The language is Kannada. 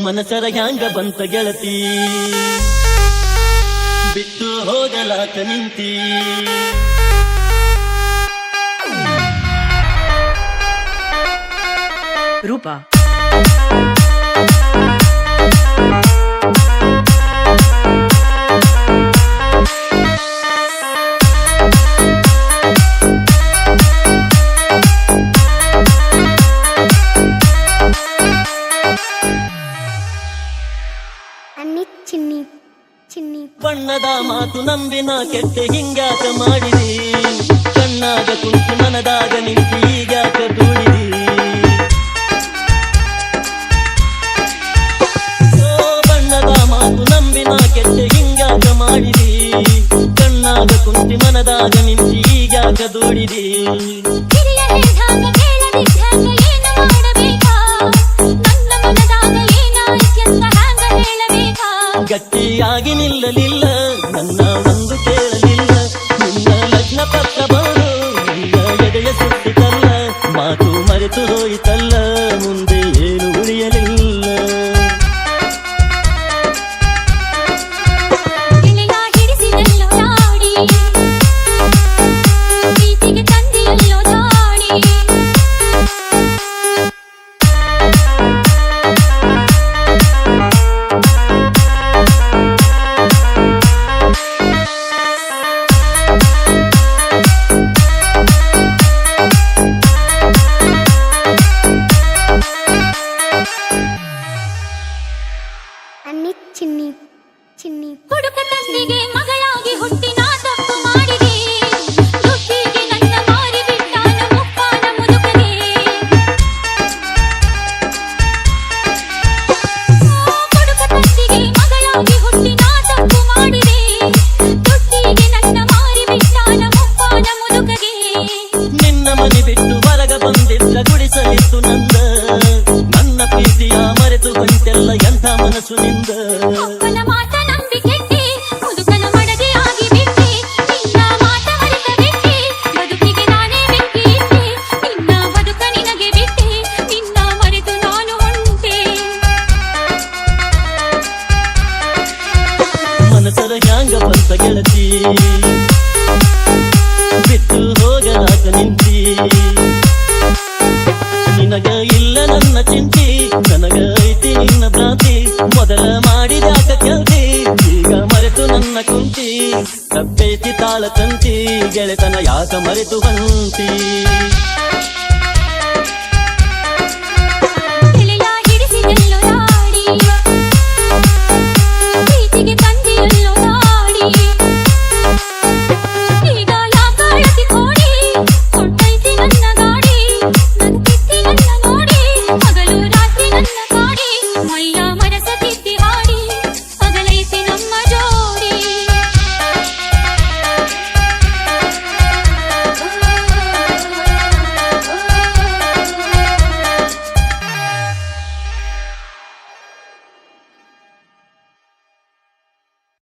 ಮನಸರ ಹ್ಯಾಂಗ ಬಂತ ಗೆಳತಿ ಬಿಟ್ಟು ಹೋಗಲಾಕ ನಿಂತಿ ರೂಪ ಬಣ್ಣದ ಮಾತು ನಂಬಿನ ಕೆಟ್ಟ ಹಿಂಗ್ಯಾಕ ಮಾಡಿದಿ ಕಣ್ಣಾಗ ಕುಂತು ಮನದಾಗ ನಿಂತಿ ಈಗ್ಯಾಕ ದೂಡಿದಿ ಬಣ್ಣದ ಮಾತು ನಂಬಿನ ಕೆಟ್ಟ ಹಿಂಗ್ಯಾಕ ಮಾಡಿದಿ ಕಣ್ಣಾಗ ಕುಂತು ಮನದಾಗ ನಿಂತಿ ಈಗ್ಯಾಕ ದೂಡಿದಿ ಗಟ್ಟಿಯಾಗಿ ನಿಲ್ಲಲಿಲ್ಲ ನನ್ನ ಒಂದು ಕೇಳಲಿಲ್ಲ ನಿನ್ನ ಲಗ್ನ ಪತ್ರ ಬರು ನಿನ್ನ ಎದೆಯ ಸುತ್ತಿತಲ್ಲ ಮಾತು ಮರೆತು ಹೋಯಿತಲ್ಲ ಮುಂದೆ ಏನು ಉಳಿಯಲಿಲ್ಲ ಚಿನ್ನಿ ಹುಡುಕ ತಂದಿಗೆ ಮಗಳಾಗಿ ಹುಟ್ಟಿ ನಾ ತಪ್ಪು ಮಾಡಿದೆ ದುಡ್ಡಿಗೆ ನನ್ನ ಮಾರಿ ಬಿಟ್ಟಾನ ಮುಪ್ಪಾನ ಮುದುಕಗೆ ಹುಡುಕ ತಂದಿಗೆ ಮಗಳಾಗಿ ಹುಟ್ಟಿ ನಾ ತಪ್ಪು ಮಾಡಿದೆ ದುಡ್ಡಿಗೆ ನನ್ನ ಮಾರಿ ಬಿಟ್ಟಾನ ಮುಪ್ಪಾನ ಮುದುಕಗೆ ನಿನ್ನ ಮನೆ ಬಿಟ್ಟು ಹೊರಗ ಬಂದಿದ್ದ ಗುಡಿಸಲಿತ್ತು ನಂದ ನನ್ನ ಪ್ರೀತಿಯ ಮರೆತು ಬಂತೆಲ್ಲ ಎಂಥ ಮನಸ್ಸು ನಿಂದ ಮನಸರ ಹ್ಯಾಂಗ ಬಂತ ಗೆಳತಿ ಬಿಟ್ಟು ಹೋಗಲಾಕ ನಿಂತಿ ನಿನಗ ಇಲ್ಲ ನನ್ನ ಚಿಂತಿ ನನಗ ಐತಿ ನಿನ್ನ ಭ್ರಾಂತಿ ಮೊದಲ ಮಾಡಿದಾಕ ಕೆಲ್ತಿ ಈಗ ಮರೆತು ನನ್ನ ಕುಂತಿ ತಪ್ಪೈತಿ ತಾಳ ತಂತಿ ಗೆಳೆತನ ಯಾಕ ಮರೆತು ಬಂತಿ